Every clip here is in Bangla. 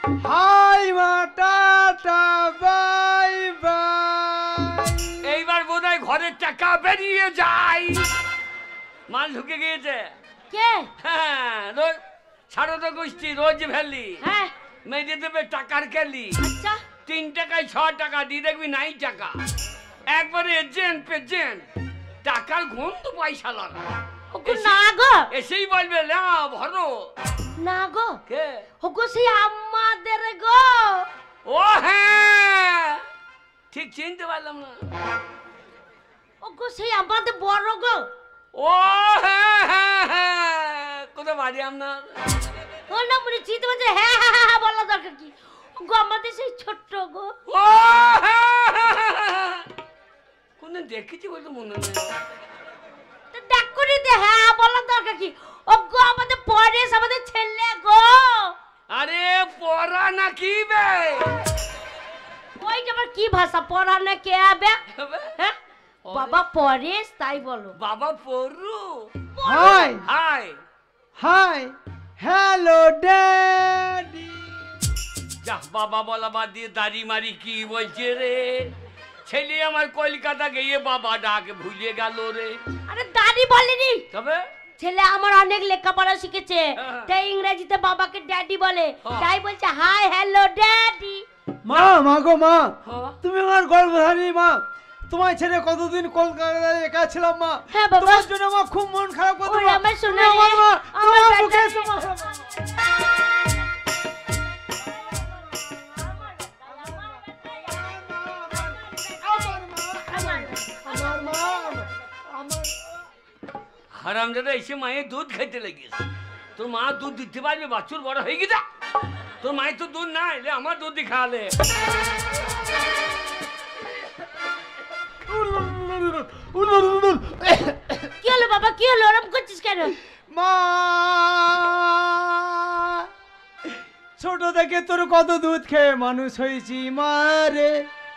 হাই মা, টাটা, বাই বাই। এইবার বোধহয় ঘরের টাকা বেরিয়ে যায়। মাল ঢুকে গিয়েছে। কে? হ্যাঁ, রোজ সারদা গোষ্ঠী রোজ ভ্যালি। হ্যাঁ মেজে দেবে টাকার ক্যালি। আচ্ছা 3 টাকায় 6 টাকা দিয়ে দেখবি 9 টাকা। একবারে এজেন্ট পেজেন্ট, টাকার গন্ধ পয়সা লাগা। ওগো না গো, এসেই বলবে না ভরো। না গো, কে? ওগো সেই আমাদের গো। ও হ্যাঁ, ঠিক চিনতে পারলাম না। ওগো সেই আমাদের বড় গো। ও হ্যাঁ হ্যাঁ হ্যাঁ, কোথায় বাড়ি আপনার? ও না মনে চিনতে পারছে। হ্যাঁ হ্যাঁ হ্যাঁ বলা দরকার কি? ওগো আমাদের সেই ছোট্ট গো। ও হ্যাঁ হ্যাঁ হ্যাঁ, কোনদিন দেখেছি বলতে মনে নেই। দেখ করে দে। হ্যাঁ বলা দরকার কি? ওগো আমাদের পরেশ, আমাদের ছেলে গো। আরে পড়া নাকি বে? ওই যে আবার কি ভাষা, পড়া না কে আবে? হ্যাঁ বাবা পরেশ তাই বলো। বাবা পড়ু। Hi hi hi, hello daddy. যা বাবা বলা বাদ দিয়ে দাড়ি মারি কি বলছে রে? ছেলে আমার কলকাতা গিয়ে বাবা ডাক ভুলে গেল রে। আরে দাদি বলেনি, তবে ছেলে আমার অনেক লেখাপড়া শিখেছে, তাই ইংরেজিতে বাবাকে ড্যাডি বলে, তাই বলছে হাই হ্যালো ড্যাডি। মা, মা গো মা, হ্যাঁ। তুমি আমার গর্ভধারী মা। তোমার ছেড়ে কতদিন কলকাতায় একা ছিলাম মা। হ্যাঁ বাবা। তোমার জন্য আমার খুব মন খারাপ করতো ওরে মা। আমার সোনা তুমি আমার রে, মা, আমার তোমার মুখে বেটা তোমার হারামজাদা এসে মায়ের দুধ খাইতে লেগেছে। তোর মা দুধ দিতে পারবে? বাছুর বড় হয়ে গেছে। তোর মায়ের তো দুধ না এলে আমার দুধ খাওয়ালে। কি হলো বাবা, কি হলো? ওরম করছিস কেন? মা, ছোট থেকে তোর কত দুধ খেয়ে মানুষ হয়েছি মারে।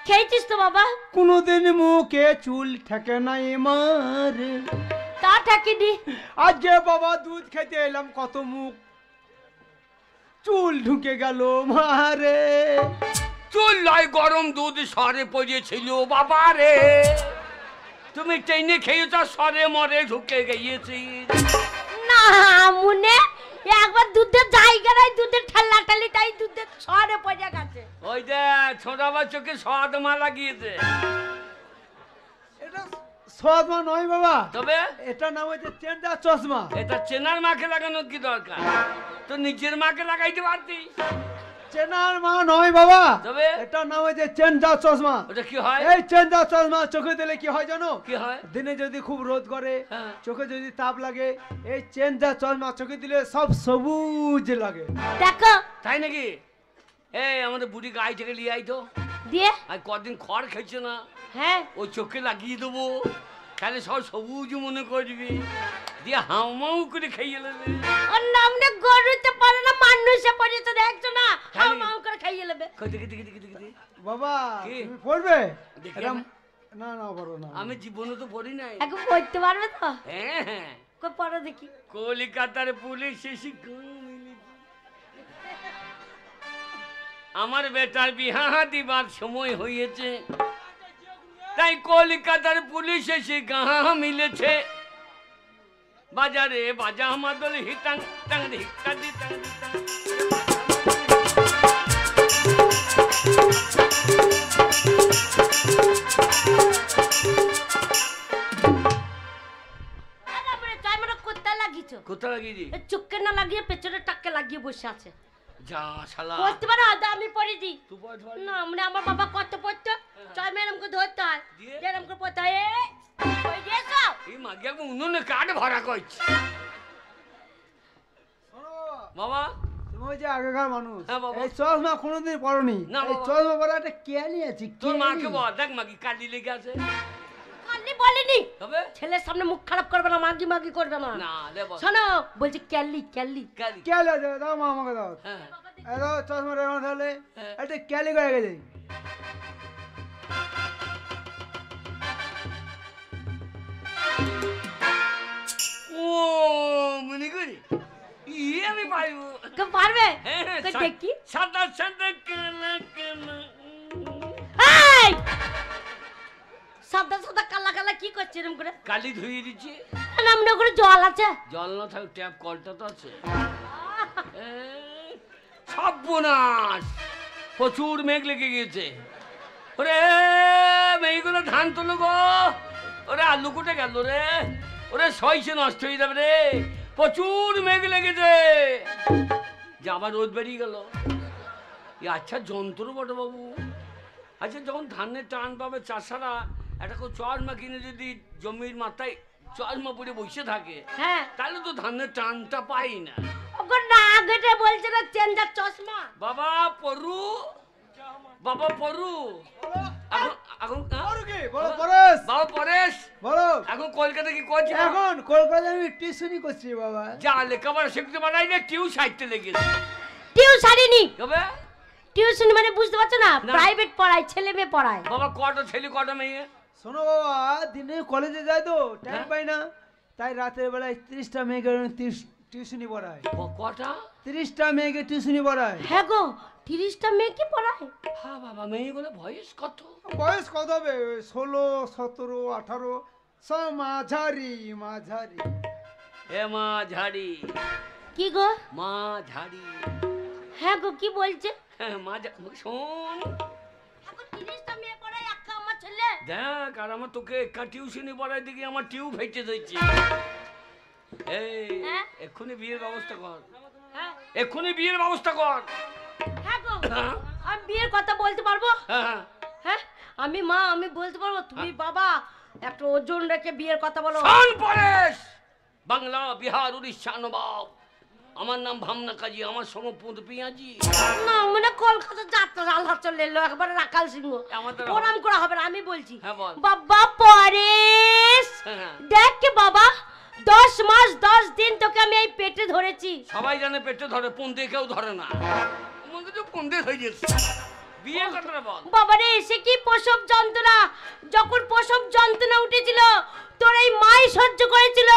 খেয়েছিস তো বাবা? কোনোদিন মুখে চুল থাকে নাই মারে। তা থাকিনি। আজকে বাবা দুধ খেতে এলাম, কত মুখ চুল ঢুকে গেল মারে। চুল লয় গরম দুধ সরে পড়েছিল বাবা রে। তুমি টেনে খেয়েছ, সরে মরে ঢুকে গিয়েছি। না মুনে, একবার দুধের জায়গা নাই, দুধের ঠাল্লা ঠালি, তাই দুধের ছড়ে পড়ে গেছে। ওই যে ছোটাবার চোখে স্বাদ মা লাগিয়েছে। এটা সদমা নয় বাবা, তবে এটা নাম হচ্ছে চেন্ডা চশমা। এটা চেনার মাকে লাগানোর কি দরকার? তো নিজের মাকে লাগাইতে পারতি। চেনার মা নয় বাবা, তবে এটা নাম হচ্ছে চেন্ডা চশমা। ওটা কি হয়? এই চেন্ডা চশমা চোখে দিলে কি হয় জানো? কি হয়? দিনে যদি খুব রোদ করে, হ্যাঁ। চোখে যদি তাপ লাগে, এই চেন্ডা চশমা চোখে দিলে সব সবুজ লাগে। দেখো তাই নাকি? এই আমাদের বুড়ি গাই থেকে নিয়ে আই তো। দিয়ে। আর কদিন খড় খেয়েছে না, হ্যাঁ ওই চোখে লাগিয়ে দেবো, তাহলে সব সবুজ মনে করবি, দিয়ে হাউমাউ করে খাইয়ে নেবে। ওর নামটা গরুতে পারে না, মানুষে পড়েছে, দেখছো না? হাউ মাউ করে খাইয়ে নেবে। দেখি দেখি দেখি দেখি। বাবা কি? তুমি পড়বে? দেখি এটা আমি। না না পারো না। আমি জীবনে তো পড়ি নাই। এখন পড়তে পারবে তো? হ্যাঁ হ্যাঁ, কই পড়ো দেখি। কলিকাতার পুলিশ এসে আমার বেটার বিহা দিবার সময় হয়েছে, তাই কলিকাতার পুলিশ এসে গাহা মিলেছে। বাজারে বাজা মাদল হিতাং টাং হিক্কা দি টাং দি টাং। আরে বলে তাই মানে কোথা লাগিয়েছো? কোথা লাগিয়েছি? চোখে না লাগিয়ে পেছনে টাকে লাগিয়ে বসে আছে। যা শালা, পড়তে পারো? আমি পড়ে দিই। তুই পড় পড়। না মানে আমার বাবা কত পড়তো, চল ম্যাডাম কে ধরতে হয়, দিয়ে? ম্যাডাম কে পড়তে হয়। ওই দেখো এই মাগিয়া উনুনে কাঠ ভরা করছে। বাবা তুমি ওই যে আগেকার মানুষ, হ্যাঁ বাবা। এই চশমা কোনোদিন পরনি। না এই বাবা। চশমা পরা একটা কেয়ালি আছে। তোর কেয়ালি। মাকে বল, দেখ মাগি কালি লেগে আছে। কালি বলিনি, তবে ছেলের সামনে মুখ খারাপ করবে না, মাগি মাগি করবে না। না লে বল। শোনো বলছি ক্যালি ক্যালি। কালি। কেয়ালি আছে, দাও মা আমাকে দাও। হ্যাঁ এই দাও চশমা রেখে তাহলে হ্যাঁ। একটা কেয়ালি করে গেছে। ও মনে করি ইয়ে আমি পাইবো। কেউ পারবে? হ্যাঁ, হ্যাঁ, কই ছাড়। দেখি। সাদা সাদা কালা কালা। এই সাদা সাদা কালা কালা কি করছে এরকম করে? কালি ধুয়ে দিচ্ছে। নামনে করে জল আছে? জল না থাক ট্যাপ কলটা তো আছে। সর্বনাশ, প্রচুর মেঘ লেগে গেছে। ওরে মেঘগুলো ধান তোলো গো। ওরে আলু কুটে গেল রে। ওরে সইছে নষ্ট হয়ে যাবে রে, প্রচুর মেঘ লেগেছে। যে আবার রোদ বেরিয়ে গেল। আচ্ছা যন্ত্র বটে বাবু। আচ্ছা যখন ধানের টান পাবে চাষারা একটা করে চশমা কিনে যদি জমির মাথায় চশমা পরে বসে থাকে, হ্যাঁ তাহলে তো ধানের টানটা পাই না। ওগো না গেটে বলছে না চেঞ্জার চশমা। বাবা পরু, বাবা পরু, এখন এখন বলো কি? বলো পরেশ। বাবা পরেশ, বলো। এখন কলকাতা কি করছি? এখন কলকাতায় আমি টিউশনই করছি বাবা। যা লেখাপড়া শিখতে পারাই না, টিউ সাইডতে লেগেছে। টিউশনি কবে? টিউশন মানে বুঝতে পারছো না? না। প্রাইভেট পড়ায়, ছেলে মেয়ে পড়ায়। বাবা কটা ছেলে কটা মেয়ে? শোনো বাবা, দিনে কলেজে যায় তো টাইম হ্যাঁ? পাই না, তাই রাতের বেলায় 30টা মেয়েকে টিউশনি পড়ায়। কটা? 30টা মেয়েকে টিউশনি পড়ায়। হ্যাঁ গো 30টা মেয়ে কি পড়ায়? হ্যাঁ বাবা, মেয়েগুলো বয়স কত? বয়স কত হবে? 16, 17, 18, সব মাঝারি মাঝারি। এ মা ঝাড়ি, কি গো? মা ঝাড়ি। হ্যাঁ গো কি বলছে? হ্যাঁ মা শোন, এখন 30টা মেয়ে পড়ায় একা আমার ছেলে। দেখ আর আমার তোকে একা টিউশনি পড়াই দিকে আমার টিউ ফেটে দিচ্ছে। এই হ্যাঁ? এক্ষুনি বিয়ের ব্যবস্থা কর, হ্যাঁ এক্ষুনি বিয়ের ব্যবস্থা কর। হ্যাঁ গো হ্যাঁ? আমি বিয়ের কথা বলতে পারবো। হ্যাঁ হ্যাঁ। হ্যাঁ আমি মা, আমি বলতে পারবো। তুমি বাবা একটা ওজন রেখে বিয়ের কথা বলো। শোন পরেশ, বাংলা বিহার উড়িষ্যা নবাব, আমার নাম ভামনা কাজী, আমার সঙ্গে পুঁত পেঁয়াজি। না মানে কলকাতা যাত্রা আল্লাহ চলে এলো একবার রাকাল সিংহ। আমাদের প্রণাম করা হবে না, আমি বলছি। হ্যাঁ বল। বাবা পরেশ হ্যাঁ। দেখ কে বাবা 10 মাস 10 দিন তোকে আমি এই পেটে ধরেছি। সবাই জানে পেটে ধরে, পুঁতে কেউ ধরে না। আমাকে তো পুঁতে হয়ে গেছে। বিয়ে কথাটা বল। বাবারে এসে কি প্রসব যন্ত্রণা, যখন প্রসব যন্ত্রণা উঠেছিল তোর এই মাই সহ্য করেছিল,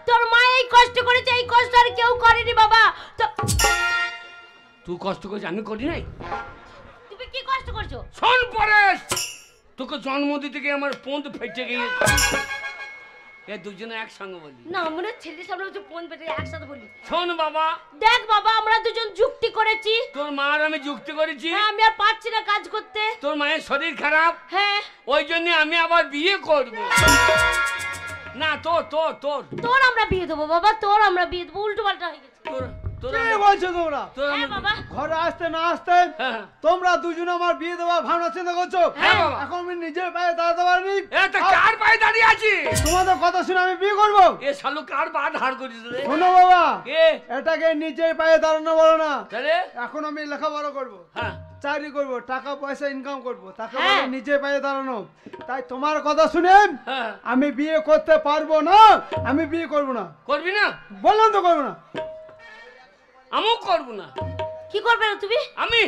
তোর মা এই কষ্ট করেছে, এই কষ্ট আর কেউ করেনি বাবা। তো তুই কষ্ট করছিস, আমি করি নাই। তুমি কি কষ্ট করছো? শোন পরেশ, তোকে জন্ম দিতে গিয়ে আমার পোঁত ফেটে গিয়েছে। এ দুজনে একসঙ্গে বলি না মনে ছেলের সামনে হচ্ছে ফোন পেটে একসাথে বলি। শোন বাবা, দেখ বাবা আমরা দুজন যুক্তি করেছি। তোর মার আমি যুক্তি করেছি। হ্যাঁ আমি আর পারছি না কাজ করতে। তোর মায়ের শরীর খারাপ, হ্যাঁ ওই জন্য আমি আবার বিয়ে করব না। তোর তোর তোর তোর আমরা বিয়ে দেবো বাবা, তোর আমরা বিয়ে দেবো। উল্টো পাল্টা হয়ে গেছে। তোর তোর কি বলছো তোমরা? তোর হ্যাঁ বাবা ঘরে আসতে না আসতে হ্যাঁ। তোমরা দুজন আমার বিয়ে দেওয়ার ভাবনা চিন্তা করছো। হ্যাঁ বাবা। এখন আমি নিজের পায়ে দাঁড়াতে পারিনি। এ তো কার পায়ে দাঁড়িয়ে আছিস? তোমাদের কথা শুনে আমি বিয়ে করবো। এ শালু কার পা ধার করিস রে? শোনো বাবা, কে এটাকে নিজের পায়ে দাঁড়ানো বলো না। তাহলে? এখন আমি লেখাপড়া করবো, হ্যাঁ চাকরি করবো, টাকা পয়সা ইনকাম করবো, তাকে হ্যাঁ। বলে নিজের পায়ে দাঁড়ানো। তাই তোমার কথা শুনে হ্যাঁ। আমি বিয়ে করতে পারবো না, আমি বিয়ে করবো না। করবি না? বললাম তো করবো না। আমিও করব না। কি করবে না তুমি? আমি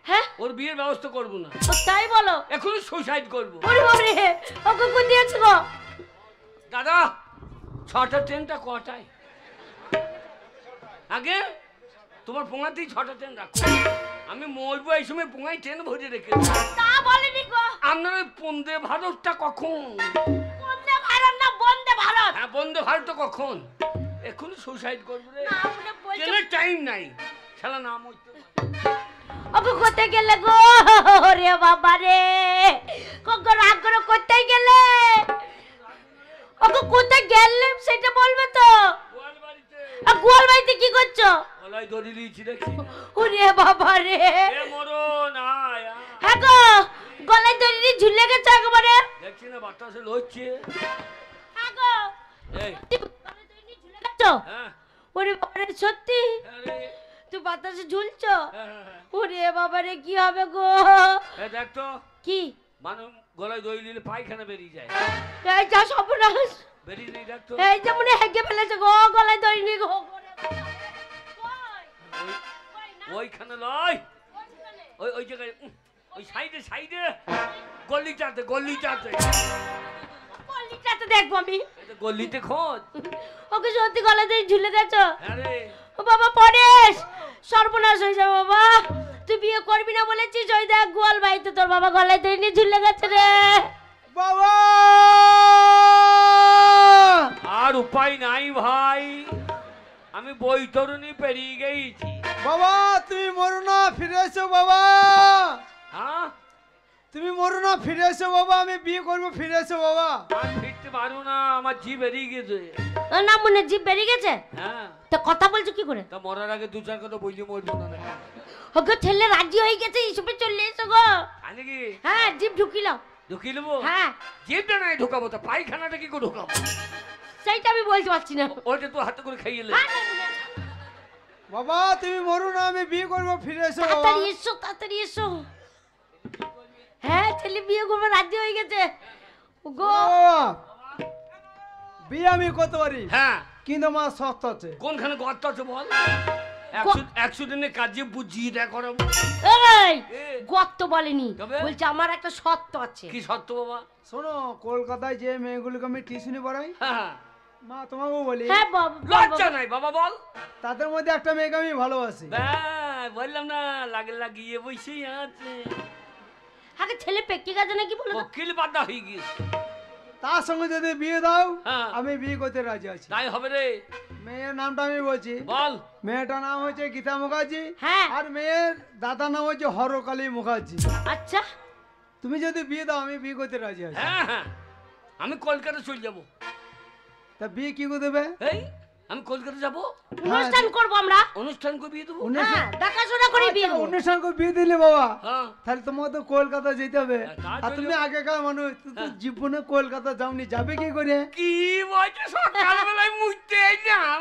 হ্যাঁ ওর বিয়ের ব্যবস্থা করব না, ও তাই বলো? এখন সুসাইড করব। ওরে বাবারে ওকে কোন দিয়েছো গো? দাদা 6টা ট্রেনটা কটায়? আগে তোমার পোঙাতেই 6টা ট্রেন রাখো। আমি মরবো এই সময় পোঙায় ট্রেন ভরে রেখেছি। তা বলেনি গো। আপনার ওই বন্দে ভারতটা কখন? বন্দে ভারত না বন্দে ভারত? হ্যাঁ বন্দে ভারতটা কখন? এখন সুসাইড করবো রে, না আপনি বলছো। ট্রেনের টাইম নাই। শালা নাম হইতে ওকে কোথায় গেলে গো? ওরে বাবা রে কোকো রাগ করে কোথায় গেলে? ওকে কোথায় গেলে সেটা বলবে তো। গোয়াল বাড়িতে গোয়াল বাড়িতে কি করছো? গলায় দড়ি দিয়েছি দেখছি। ওরে বাবা রে এ মরণ আয় আয়। হ্যাঁ গো গলায় দড়ি দিয়ে ঝুলে গেছে একবারে। দেখছি না বাতাসে লড়ছে। হ্যাঁ গো এই গলায় দড়ি দিয়ে ঝুলে গেছো? হ্যাঁ ওরে বাবা রে সত্যি আরে তুই বাতাসে ঝুলছো? হ্যাঁ। ওরে বাবা রে কি হবে গো? এ দেখ তো, কি মানুষ গলায় দড়ি দিলে পায়খানা বেরিয়ে যায়। এই যা সর্বনাশ, বেরিয়ে নেই দেখ তো। এই যে মনে হেগে ফেলেছে গো গলায় দড়ি নিয়ে গো। ওইখানে লয়, ওই ওই জায়গায় ওই সাইডে সাইডে গলিটাতে গলিটাতে গলিটাতে দেখবো আমি। গলিতে খোঁজ। ওকে সত্যি গলায় দড়ি ঝুলে গেছো? আরে ও বাবা পরেশ সর্বনাশ হয়ে যাবে বাবা। তুই বিয়ে করবি না বলেছিস, ওই দেখ গোয়াল ভাই তো তোর বাবা গলায় ধরে নিয়ে ঝুলে গেছে রে। বাবা আর উপায় নাই ভাই, আমি বৈতরণী পেরিয়ে গেছি। বাবা তুমি মরো না, ফিরে এসো বাবা। হ্যাঁ, তুমি মরো না, ফিরে এসো বাবা, আমি বিয়ে করবো, ফিরে এসো বাবা। আর ফিরতে পারবো না, আমার জি বেরিয়ে গেছে। না মনে জিভ বেরিয়ে গেছে, হ্যাঁ তো কথা বলছো কি করে? তা মরার আগে 2-4 কথা বললি মরবো না নাকি? ওগো ছেলে রাজি হয়ে গেছে, ইসবে চলে এসো গো। আনে কি হ্যাঁ জিভ ঢুকিলাম। ঢুকিয়ে নেবো? হ্যাঁ জিভটা নাই ঢুকাবো, তা পায়খানাটা কি করে ঢুকাবো? সেইটা আমি বলতে পারছি না। ওইটা তো হাতে করে খাইয়ে নে। হ্যাঁ, না, না, না। বাবা তুমি মরো না, আমি বিয়ে করবো, ফিরে এসো বাবা। তাড়াতাড়ি এসো, তাড়াতাড়ি এসো। হ্যাঁ ছেলে বিয়ে করবে রাজি হয়ে গেছে গো। বাবা, বিয়ে আমি করতে পারি, হ্যাঁ, কিন্তু আমার শর্ত আছে। কোনখানে গর্ত আছে বল? 100 দিনের কাজে বুঝিয়ে দেখ করাবো। এই এ। গর্ত বলেনি, তবে? বলছে আমার একটা শর্ত আছে। কি সত্য বাবা? শোনো, কলকাতায় যে মেয়েগুলোকে আমি টিউশনি পড়াই, হ্যাঁ, মা তোমাকেও বলি, হ্যাঁ বাবা, লজ্জা নাই বাবা বল। তাদের মধ্যে একটা মেয়েকে আমি ভালোবাসি। বললাম না, লাগিয়ে বসেই আছে। আগে ছেলে পেকে গেছে নাকি বলো তো? বকিল বাদা হয়ে গিয়েছে। তার সঙ্গে যদি বিয়ে দাও, হ্যাঁ। আমি বিয়ে করতে রাজি আছি। তাই হবে রে, মেয়ের নামটা আমি বলছি। বল। মেয়েটার নাম হচ্ছে গীতা মুখার্জি, হ্যাঁ। আর মেয়ের দাদার নাম হচ্ছে হরকালী মুখার্জি। আচ্ছা তুমি যদি বিয়ে দাও, আমি বিয়ে করতে রাজি আছি। হ্যাঁ হ্যাঁ, আমি কলকাতা চলে যাবো। তা বিয়ে কি করে দেবে? এই আমি কলকাতা যাবো, অনুষ্ঠান করবো আমরা। অনুষ্ঠান করে বিয়ে দেবো। হ্যাঁ দেখাশোনা করে বিয়ে আচ্ছা, দেবো। অনুষ্ঠান করে বিয়ে দিলে বাবা, হ্যাঁ, তাহলে তোমাকে তো কলকাতা যেতে হবে। তা আর চলে তুমি যাবো। আগেকার মানুষ, তুমি তো জীবনে কলকাতা যাওনি, যাবে কি করে? কি বলছে, সকালবেলায় মুছতে এলাম,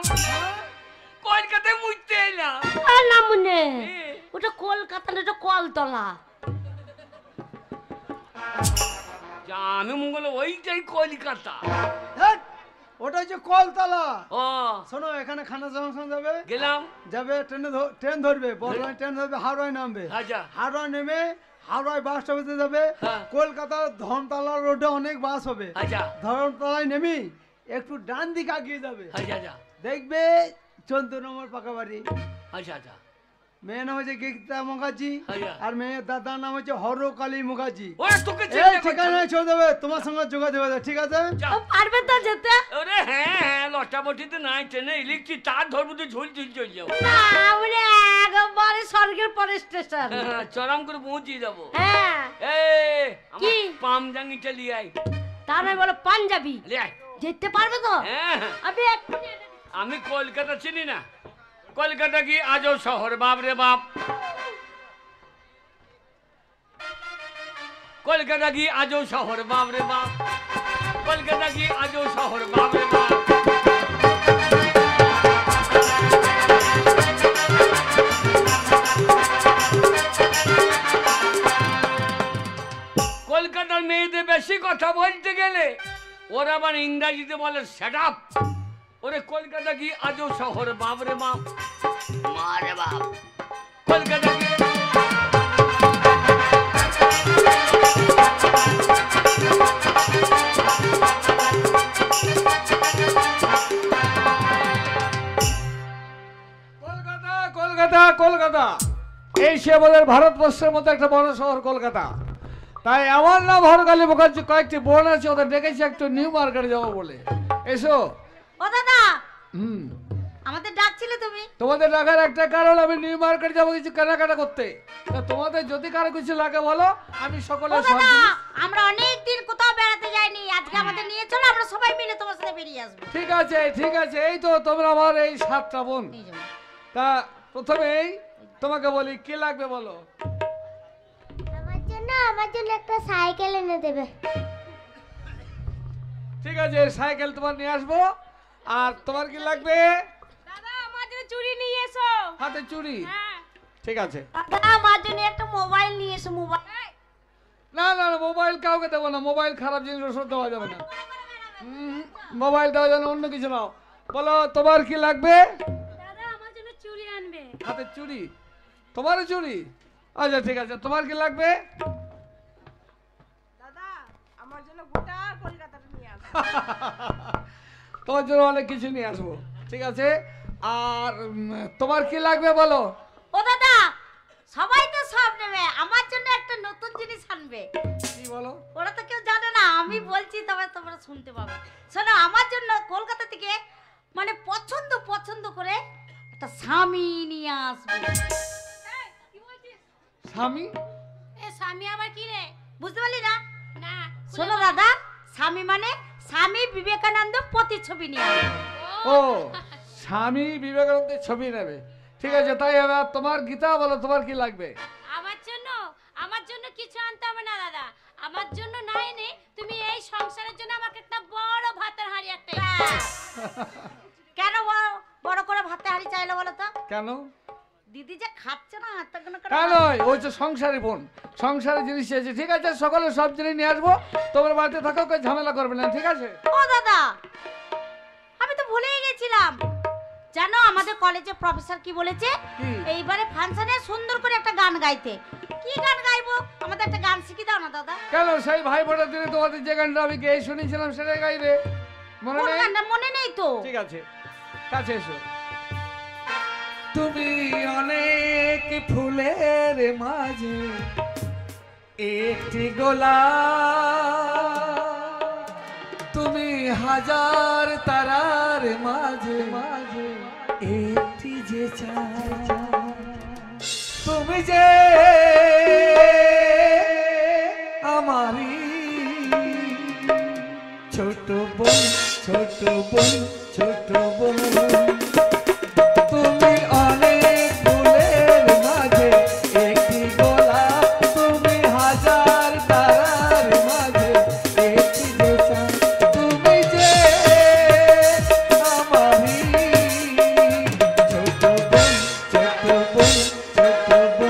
কলকাতায় মুছতে এলাম। আর না মনে, এ। ওটা কলকাতা না, ওটা কলতলা। আমি মঙ্গল ওইটাই কলকাতা। হ্যাট, ওটা হচ্ছে কলতলা। ও শোনো, এখানে খানা জংশন যাবে, গেলাম। যাবে ট্রেন ধরবে, বর্ধমান ট্রেন ধরবে, হাওড়ায় নামবে। আচ্ছা, হাওড়ায় নেমে হাওড়ায় বাস স্টপেজে যাবে। হ্যাঁ। কলকাতার ধর্মতলা রোডে অনেক বাস হবে। আচ্ছা ধর্মতলায় নেমে একটু ডান দিকে আগিয়ে যাবে, আচ্ছা আচ্ছা দেখবে 14 নম্বর পাকা বাড়ি। আচ্ছা আচ্ছা মেয়ের নাম হচ্ছে গীতা মুখার্জি, আচ্ছা। আর মেয়ের দাদার নাম হচ্ছে হরকালী মুখার্জি। ওরে তোকে এই চিন্তা ঠিকানায় চলে যাবে, তোমার সঙ্গে যোগাযোগ হবে, ঠিক আছে? যা। ও পারবে তো যেতে? ওরে হ্যাঁ হ্যাঁ, লটাবটিতে নাই, ট্রেনে ইলেকট্রিক তার ধরবো তো ঝুল ঝুল চলে যাবো। না মানে একবারে স্বর্গের পরে স্টেশন। হ্যাঁ, চরম করে পৌঁছিয়ে যাবো। হ্যাঁ এই কি? পামজাঙ্গিটা লিয়ে আয়, তার মানে বলো পাঞ্জাবি লিয়ে আয়। যেতে পারবে তো? হ্যাঁ হ্যাঁ, আমি এক্ষুনি এনে দিচ্ছি। আমি কলকাতা চিনি না, কলকাতা কি আজও শহর বাপ রে বাপ, কলকাতা কি আজও শহর বাপ রে বাপ, কলকাতা কি আজও শহর বাপ রে বাপ। কলকাতার মেয়েদের বেশি কথা বলতে গেলে ওরা আবার ইংরাজিতে বলে সেট আপ। ওরে কলকাতা কি আজও শহর বাপ রে বাপ, মারে বাপ, কলকাতা কি। কলকাতা কলকাতা কলকাতা, এই সে আমাদের ভারতবর্ষের মতো একটা বড় শহর কলকাতা। তাই আমার নাম হরকালী মুখার্জি, কয়েকটি বোন আছে, ওদের ডেকেছি একটু নিউ মার্কেটে যাবো বলে। এসো। ও দাদা, হুম, আমাদের ডাকছিলে তুমি? তোমাদের রাখার একটা কারণ, আমি নিউ মার্কেট যাবো কিছু কেনাকাটা করতে। তা তোমাদের যদি কারো কিছু লাগে বলো, আমি ও সকলের দাদা, সঙ্গে। আমরা অনেক দিন কোথাও বেড়াতে যাইনি, আজকে আমাদের নিয়ে চলো, আমরা সবাই মিলে তোমার সাথে বেরিয়ে আসবো। ঠিক আছে ঠিক আছে, এই তো তোমরা আমার এই 7টা বোন। নিয়ে যাবো। তা প্রথমেই তোমাকে বলি কি লাগবে বলো। আমার জন্য একটা সাইকেল এনে দেবে। ঠিক আছে, সাইকেল তোমার নিয়ে আসবো। আর তোমার কি লাগবে? দাদা আমার জন্য চুড়ি নিয়ে এসো। হাতে চুড়ি। হ্যাঁ ঠিক আছে। দাদা আমার জন্য একটা মোবাইল নিয়ে এসো। মোবাইল না না না, মোবাইল কাউকে দেবো না, মোবাইল খারাপ জিনিস ওসব দেওয়া যাবে না। মোবাইল দেওয়া যাবে না, অন্য কিছু নাও। বলো তোমার কি লাগবে? দাদা আমার জন্য চুড়ি আনবে। হাতে চুড়ি, তোমারও চুড়ি। আচ্ছা ঠিক আছে, তোমার কি লাগবে? দাদা আমার জন্য গোটা কলকাতাটা নিয়ে আসো। তোমার জন্য অনেক কিছু নিয়ে আসবো। ঠিক আছে। আর তোমার কি লাগবে বলো। ও দাদা সবাই তো সব নেবে, আমার জন্য একটা নতুন জিনিস আনবে। কি বলো? ওরা তো কেউ জানে না, আমি বলছি তবে তোমরা শুনতে পাবে। শোনো, আমার জন্য কলকাতা থেকে মানে পছন্দ করে একটা স্বামী নিয়ে আসবে। স্বামী? এ স্বামী আবার কি রে, বুঝতে পারলি না? না শোনো দাদা, স্বামী মানে স্বামী বিবেকানন্দ প্রতিচ্ছবি নিয়ে আসবে। ও, স্বামী বিবেকানন্দের ছবি নেবে। ঠিক আছে, তাই এবার তোমার গীতা বলো, তোমার কি লাগবে? আমার জন্য কিছু আনতে হবে না দাদা, আমার জন্য না এনে তুমি এই সংসারের জন্য আমাকে একটা বড় ভাতের হাঁড়ি একটা কেন বড় করে ভাতের হাঁড়ি চাইলো বলো তো? কেন? দিদি যে খাচ্ছে না তখন কেন? ওই তো সংসারে বোন, সংসারের জিনিস চেয়েছে। ঠিক আছে, সকালে সব জিনিস নিয়ে আসবো, তোমার বাড়িতে থাকো, কেউ ঝামেলা করবে না। ঠিক আছে? ও দাদা, আমি তো ভুলেই গেছিলাম। জানো আমাদের কলেজে প্রফেসর কি বলেছে? এইবারে ফাংশনে সুন্দর করে একটা গান গাইতে। কি গান গাইবো? আমাদের একটা গান শিখিয়ে দাও না দাদা। কেন? সেই ভাই ফোটার দিনে তোমাদের যে গানটা আমি গেয়ে শুনেছিলাম সেটাই গাইবে। মনে নেই? গানটা মনে নেই তো। ঠিক আছে, কাছে এসো। তুমি অনেক ফুলের মাঝে একটি গোলাপ, তুমি হাজার তারার মাঝে একটি যে চাঁদ, তুমি যে আমারি ছোট বোন, ছোট বোন, ছোট বোন। তুমি অনেক ফুলের মাঝে একটি গোলাপ, তুমি হাজার তারার মাঝে একটি যে চাঁদ, তুমি যে আমারি ছোট বোন, ছোট বোন, ছোট বোন।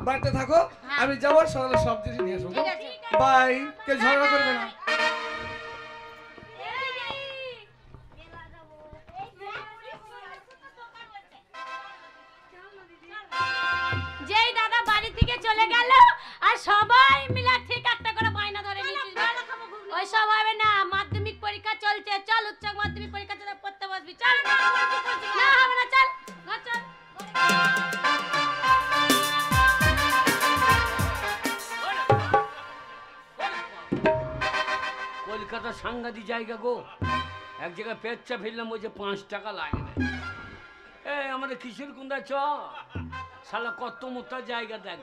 বাড়িতে থাকো, হ্যাঁ। আমি যাবো সকালে সব জিনিস নিয়ে আসবো। ঠিক আছে। বাই, কেউ ঝগড়া করবে না। যেই দাদা বাড়ি থেকে চলে গেল আর সবাই মিলে ঠিক একটা করে বায়না ধরে নিয়েছিল, ওই সব হবে না। মাধ্যমিক পরীক্ষা চলছে, চল উচ্চ মাধ্যমিক পরীক্ষা চলে পড়তে বসবি, চল। না হবে না, চল ঘর চল। কলকাতা সাংঘাতিক জায়গা গো। এক জায়গায় পেচ্চা ফেললাম, বলছে 5 টাকা লাগবে। এই আমাদের কিশোর কুন্দা চ, শালা কত মোটা জায়গা দেখ।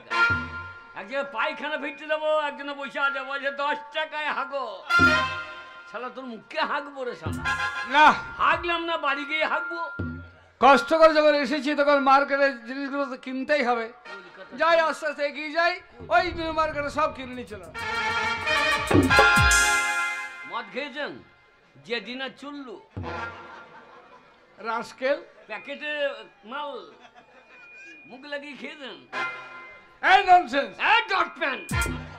এক জায়গায় পায়খানা ফিরতে দেবো, একজনে বসে আছে, বলছে 10 টাকায় হাগো। শালা তোর মুখে হাগবো রে শালা। না, হাগলাম না, বাড়ি গিয়ে হাগবো। কষ্ট করে যখন এসেছি তখন মার্কেটের জিনিসগুলো তো কিনতেই হবে। যাই, আস্তে আস্তে এগিয়ে যাই, ওই নিউ মার্কেটে সব কিনে নিচ্ছিল। মদ খেয়েছেন? যে দিনা চুল্লু রাস্কেল, প্যাকেটে মাল মুখ লাগিয়ে খেয়েছেন। এই ননসেন্স, এই ডট প্যান্ট,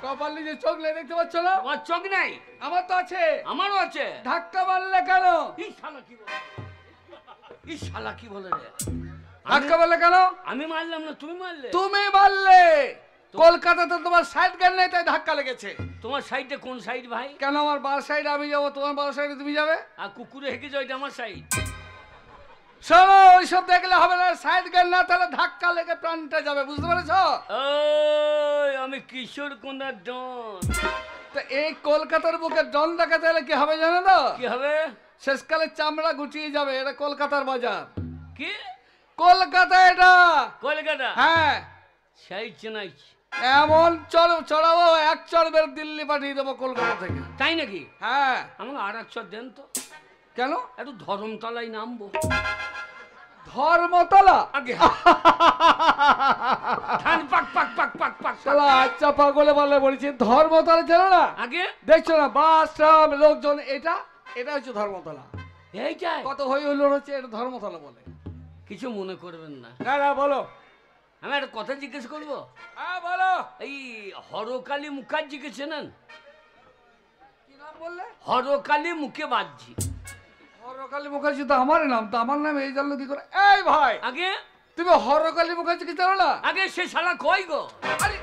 কপাল নিজে চোখ লেগে দেখতে পাচ্ছ না? তোমার চোখ নাই? আমার তো আছে। আমারও আছে। ধাক্কা মারলে কেন? এই শালা কি বলে? এই শালা কি বলে রে? ধাক্কা মারলে কেন? আমি মারলাম না, তুমি মারলে। তুমি মারলে। কলকাতাতে তোমার সাইড গান নেই, তাই ধাক্কা লেগেছে। তোমার সাইডে কোন সাইড ভাই? কেন আমার বাঁ সাইডে আমি যাবো, তোমার বাঁ সাইডে তুমি যাবে? আর কুকুরে হেঁকে যাও, এটা আমার সাইড। শোনো, ওইসব দেখলে হবে না, সাইড গান না, তাহলে ধাক্কা লেগে প্রাণটা যাবে, বুঝতে পেরেছ? ওই আমি কিশোর কুন্দার ডন। তো এই কলকাতার বুকে ডন দেখাতে হলে কি হবে জানো তো? কি হবে? শেষকালে চামড়া গুটিয়ে যাবে। এটা কলকাতার বাজার। কি কলকাতা এটা। কলকাতা? হ্যাঁ, সেই চেনাই। এমন চড়াবো, এক চড় বের দিল্লি পাঠিয়ে দেবো কলকাতা থেকে। তাই নাকি? হ্যাঁ। আমাকে আর এক চর দেন তো। কেন? একটু ধরমতলায় নামবো। ধর্মতলা? আগে ধান পাক পাক পাক পাক পাক। চলো, আচ্ছা পাগলে বলে বলেছি, ধর্মতলা জানো না? আগে দেখছো না বাস ট্রাম লোকজন, এটা এটা হচ্ছে ধর্মতলা। এইটাই কত হই হইল হচ্ছে, এটা ধর্মতলা বলে। কিছু মনে করবেন না। না না, বলো। আমি একটা কথা জিজ্ঞেস করবো? হ্যাঁ বলো। এই হরকালী মুখার্জিকে চেনেন? কি নাম বললে? হরকালী মুখে বাজছি। হরকালী মুখার্জি তো আমার নাম, তো আমার নাম এই জানলো কি করে? এই ভাই, আগে তুমি হরকালী মুখার্জি কি জানো না? আগে সে শালা কই গো? আরে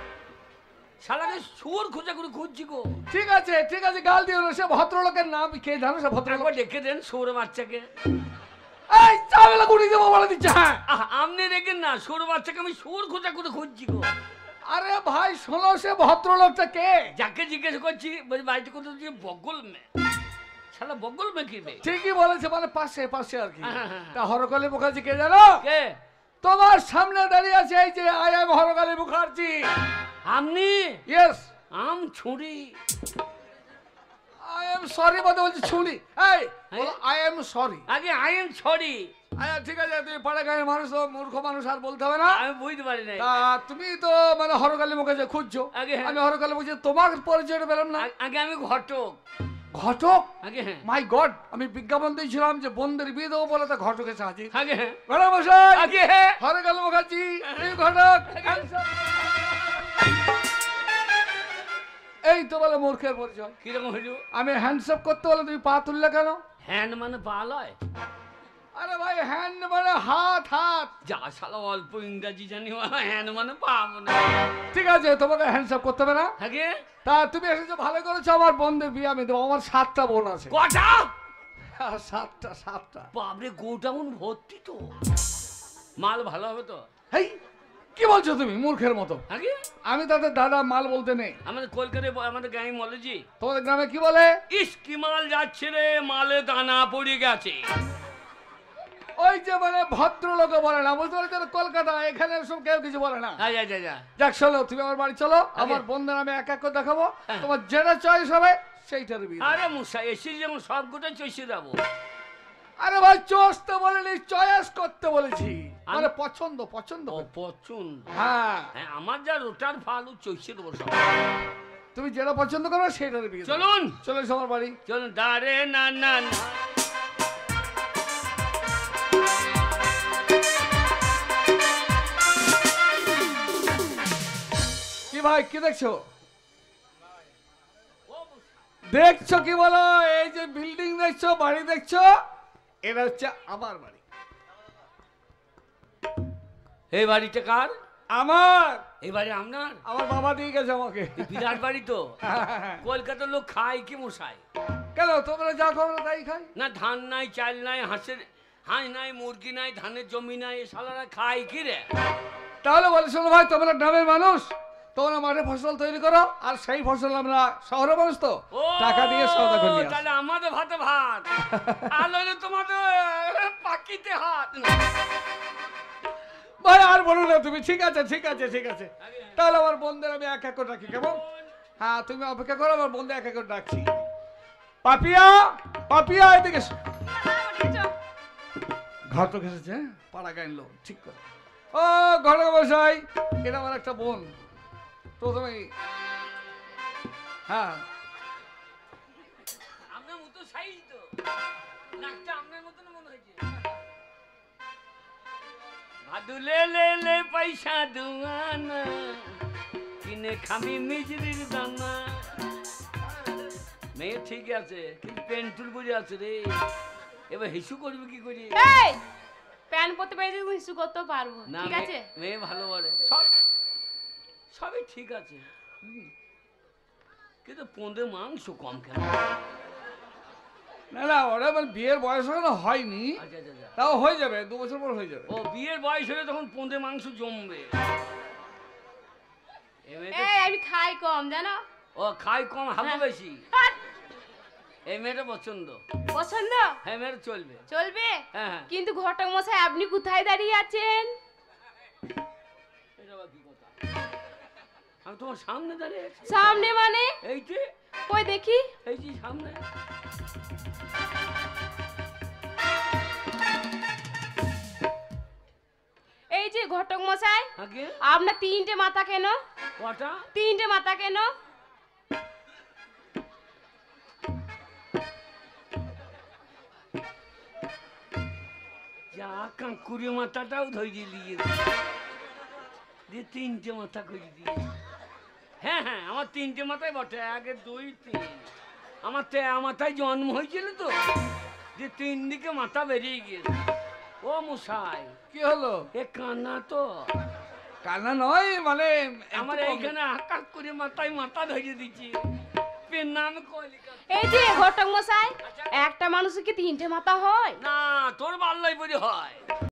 শালাকে শুয়োর খোঁজা করে খুঁজছি গো। ঠিক আছে ঠিক আছে, গাল দিও না। সে ভদ্রলোকের নাম কে জানো? সে ভদ্রলোক। একবার ডেকে দেন শুয়োর বাচ্চাকে। এই চাবেলা গুড়ি দেবো বলে দিচ্ছে। হ্যাঁ, আপনি রেখেন না, শুয়োর বাচ্চাকে আমি শুয়োর খোঁজা করে খুঁজছি গো। আরে ভাই শোনো, সে ভদ্রলোকটা কে? যাকে জিজ্ঞেস করছি বলছি বাড়িতে কোথাও যে বগল মে। শালা বগল মে কি বে? ঠিকই বলেছে, মানে পাশে পাশে আর কি। হ্যাঁ, হ্যাঁ। তা হরকালী মুখার্জি কে জানো? কে? তোমার সামনে দাঁড়িয়ে আছে, এই যে আই এম হরকালী মুখার্জি। আপনি? ইয়েস। আম ছুরি। আই এম সরি বলতে বলছি ছুরি। এই আই এম সরি। আগে আই এম সরি। আচ্ছা ঠিক আছে, তুমি পাড়া গাঁয়ের মানুষ, তো মূর্খ মানুষ, আর বলতে হবে না। আমি বুঝতে পারি নাই। তা তুমি তো মানে হরকালী মুখার্জি খুঁজছো। আগে হ্যাঁ। আমি হরকালী মুখার্জি, তোমার পরিচয়টা পেলাম না। আগে আমি ঘটক। ঘটক? আগে হ্যাঁ। মাই গড, আমি বিজ্ঞাপন দিয়েছিলাম যে বোনদের বিয়ে দেবো বলে, তা ঘটক এসে হাজির। আগে হ্যাঁ। ম্যাডাম মশাই, আগে হ্যাঁ। হরকালী মুখার্জি, এই ঘটক। এই তো বলে মূর্খের পরিচয়। কিরকম হইল? আমি হ্যান্ডসঅপ করতে বলে তুমি পা তুললে কেন? হ্যান্ড মানে পা লয়। আরে ভাই, হ্যান্ড মানে হাত, হাত। যা শালা অল্প ইংরাজি জানি, হ্যান্ড মানে পা মনে। ঠিক আছে, তোমাকে হ্যান্ডসঅপ করতে হবে না। আগে তা তুমি এসেছো ভালো করেছো, আমার বোনদের বিয়ে আমি দেবো। আমার 7টা বোন আছে। কটা? 7টা। বাপরে, গোডাউন ভর্তি তো। মাল ভালো হবে তো? হেই, কি বলছো তুমি মূর্খের মতো? আগে আমি তাদের দাদা, মাল বলতে নেই। আমাদের কলকাতায় আমাদের গাঁয়ে মলেজি। তোমাদের গ্রামে কি বলে? ইস কি মাল যাচ্ছে রে, মালে দানা পড়ে গেছে। ওই যে মানে ভদ্রলোকে বলে না, বুঝতে পারছো? কলকাতা, এখানে সব কেউ কিছু বলে না। যা যা যা। যাক চলো, তুমি আমার বাড়ি চলো, আমার বোনদের আমি এক এক করে দেখাবো। তোমার যেটা চয়েস হবে সেইটার বিয়ে। আরে মুসা, এসি যেমন সব গোটা চষে যাবো। আরে ভাই, চয়েস তো বলিনি, চয়েস করতে বলেছি। মানে পছন্দ, পছন্দ। ও পছন্দ। হ্যাঁ, হ্যাঁ, আমার যা রোটার ফালু চষে দেবো সব। তুমি যেটা পছন্দ করো সেইটার বিয়ে। চলুন চলে এসো আমার বাড়ি। চলুন। দাঁড়ে না না না। কি ভাই কি দেখছো? দেখছো কি বলো? এই যে বিল্ডিং দেখছো, বাড়ি দেখছো, এটা হচ্ছে আমার বাড়ি। এই বাড়িটা কার? আমার এই বাড়ি আপনার? আমার বাবা দিয়ে গেছে আমাকে। বিরাট বাড়ি তো। কলকাতার লোক খায় কি মশাই? কেন তোমরা যা খাও তাই খাই? না ধান নাই, চাল নাই, হাঁস নাই, মুরগি নাই, ধানের জমি নাই, এ শালারা খায় কি রে? তাহলে বলে শোনো ভাই, তোমরা গ্রামের মানুষ, তোমরা মাঠে ফসল তৈরি করো, আর সেই ফসল আমরা শহরের মানুষ তো ও টাকা দিয়ে সওদা করে নিয়ে আসি। তাহলে আমাদের ভাতে ভাত, আর নইলে তোমাদের পাকিতে হাত। ভাই আর বলো না তুমি। ঠিক আছে ঠিক আছে ঠিক আছে, তাহলে আমার বোনদের আমি এক এক করে রাখি, কেমন? হ্যাঁ তুমি অপেক্ষা করো, আমার বোনদের এক এক করে ডাকছি। পাপিয়া, পাপিয়া এদিকে এসো। ঘটক এসেছে, পাড়া গাইন লোক, ঠিক করে। ও ঘটক মশাই, এটা আমার একটা বোন। প্রথমে হ্যাঁ আপনার মতো সাইজ তো, নাকটা আপনার মতন মনে হয়েছে। ভাদুলে লে লে পয়সা দুয়ানা, কিনে খাবি মিজরির দানা। মেয়ে ঠিক আছে, কিন্তু পেন্টুল বুঝে আছে রে। এবার হিসু করবি কি করি? এই প্যান পরতে পেরেছি, হিসু করতে পারবো, না ঠিক আছে? মেয়ে ভালো বলে, সবই ঠিক আছে, কিন্তু পোঁদে মাংস কম কেন? না না, ওরা মানে বিয়ের বয়স এখনো হয়নি, আচ্ছা আচ্ছা আচ্ছা। তাও হয়ে যাবে, 2 বছর পর হয়ে যাবে। ও বিয়ের বয়স হলে তখন পোঁদে মাংস জমবে। এ মেয়েটা- এই আমি খাই কম জানো। ও খাই কম, হাবো হ্যাঁ। বেশি। হাট, এই মেয়েটা পছন্দ। পছন্দ হ্যাঁ মেয়েটা চলবে। চলবে। হ্যাঁ হ্যাঁ। কিন্তু ঘটক মশাই আপনি কোথায় দাঁড়িয়ে আছেন? এটা আবার কি কথা? আমি তোমার সামনে দাঁড়িয়ে আছি। সামনে মানে? এই যে, কই দেখি। এই যে সামনে। এই যে ঘটক মশাই, আগে আপনার 3টে মাথা কেন? কটা? 3টে মাথা কেন? যা কাঁকুড়ি মাথাটাও ধরে দিয়ে দিয়ে 3টে মাথা করে দিয়ে। হ্যাঁ হ্যাঁ, আমার 3টে মাথায় বটে, 1 2 3। আমার মাথায় জন্ম হয়েছিল তো, যে 3 দিকে মাথা বেরিয়ে গিয়েছে। ও মশাই, কি হলো? এ কান্না তো। কান্না নয়, মানে আমার এইখানে আকাশ করে মাথায় মাথা ধরে দিচ্ছি। পেন নাম কলিকা। এই যে ঘটক মশাই, একটা মানুষের কি 3টে মাথা হয়? না, তোর বাল্লাই বলি হয়।